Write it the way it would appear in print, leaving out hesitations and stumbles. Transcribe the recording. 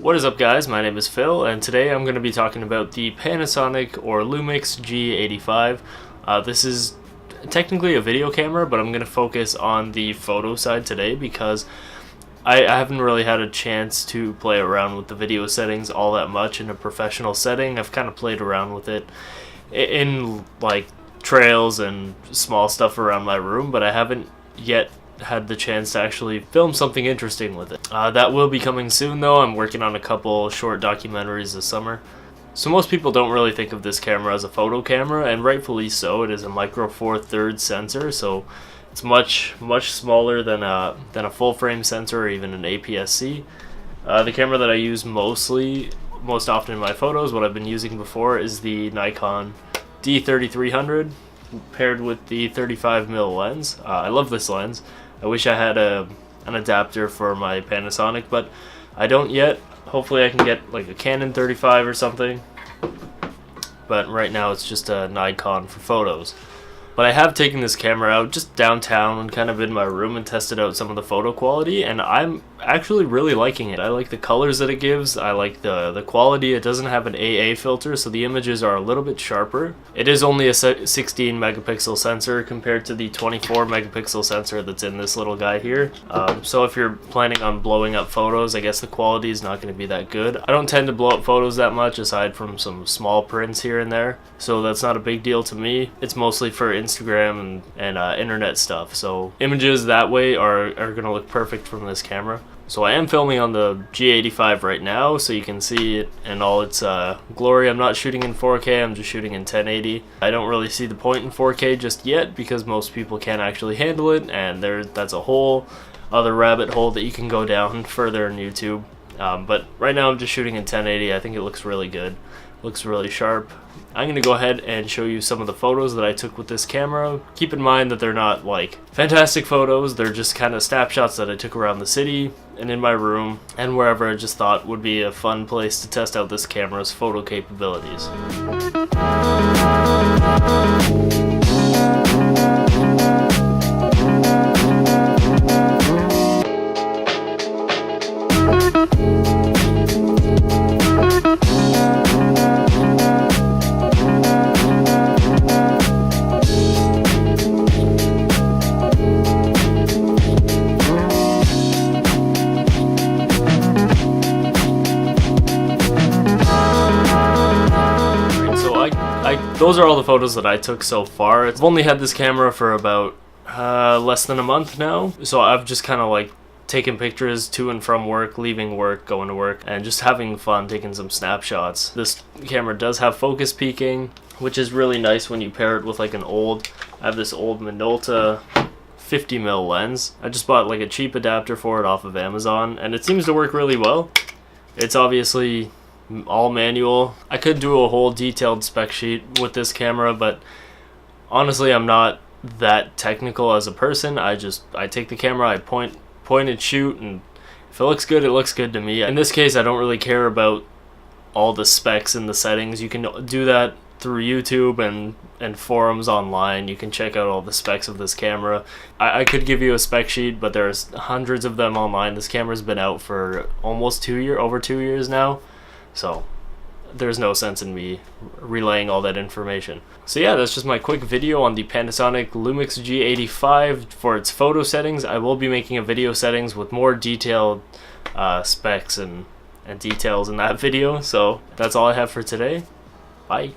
What is up, guys? My name is Phil, and today I'm going to be talking about the Panasonic or Lumix G85. This is technically a video camera, but I'm going to focus on the photo side today because I haven't really had a chance to play around with the video settings all that much in a professional setting. I've kind of played around with it in like trails and small stuff around my room, but I haven't yet had the chance to actually film something interesting with it. That will be coming soon though. I'm working on a couple short documentaries this summer. So most people don't really think of this camera as a photo camera, and rightfully so. It is a micro four thirds sensor, so it's much smaller than a full frame sensor or even an APS-C. The camera that I use most often in my photos, what I've been using before, is the Nikon D3300 paired with the 35mm lens. I love this lens. I wish I had an adapter for my Panasonic, but I don't yet. Hopefully I can get like a Canon 35 or something, but right now it's just a Nikon for photos. But I have taken this camera out just downtown and kind of in my room and tested out some of the photo quality, and I'm actually really liking it. I like the colors that it gives. I like the quality. It doesn't have an AA filter, so the images are a little bit sharper. It is only a 16 megapixel sensor compared to the 24 megapixel sensor that's in this little guy here. So if you're planning on blowing up photos, I guess the quality is not going to be that good. I don't tend to blow up photos that much aside from some small prints here and there, so that's not a big deal to me. It's mostly for Instagram and internet stuff, so images that way are gonna look perfect from this camera. So I am filming on the G85 right now, so you can see it in all its glory. I'm not shooting in 4K, I'm just shooting in 1080. I don't really see the point in 4K just yet because most people can't actually handle it, and that's a whole other rabbit hole that you can go down further in YouTube. But right now I'm just shooting in 1080. I think it looks really good. Looks really sharp. I'm going to go ahead and show you some of the photos that I took with this camera. Keep in mind that they're not like fantastic photos, they're just kind of snapshots that I took around the city and in my room and wherever I just thought would be a fun place to test out this camera's photo capabilities. Those are all the photos that I took so far. I've only had this camera for about less than a month now, so I've just kind of like taken pictures to and from work, leaving work, going to work, and just having fun taking some snapshots. This camera does have focus peaking, which is really nice when you pair it with like I have this old Minolta 50mm lens. I just bought like a cheap adapter for it off of Amazon, and it seems to work really well. It's obviously all manual. I could do a whole detailed spec sheet with this camera, but honestly I'm not that technical as a person. I take the camera, I point and shoot, and if it looks good, it looks good to me. In this case, I don't really care about all the specs and the settings. You can do that through YouTube and forums online. You can check out all the specs of this camera. I could give you a spec sheet, but there's hundreds of them online. This camera's been out for almost over 2 years now, so there's no sense in me relaying all that information. So yeah, that's just my quick video on the Panasonic Lumix G85 for its photo settings. I will be making a video settings with more detailed specs and details in that video. So that's all I have for today. Bye.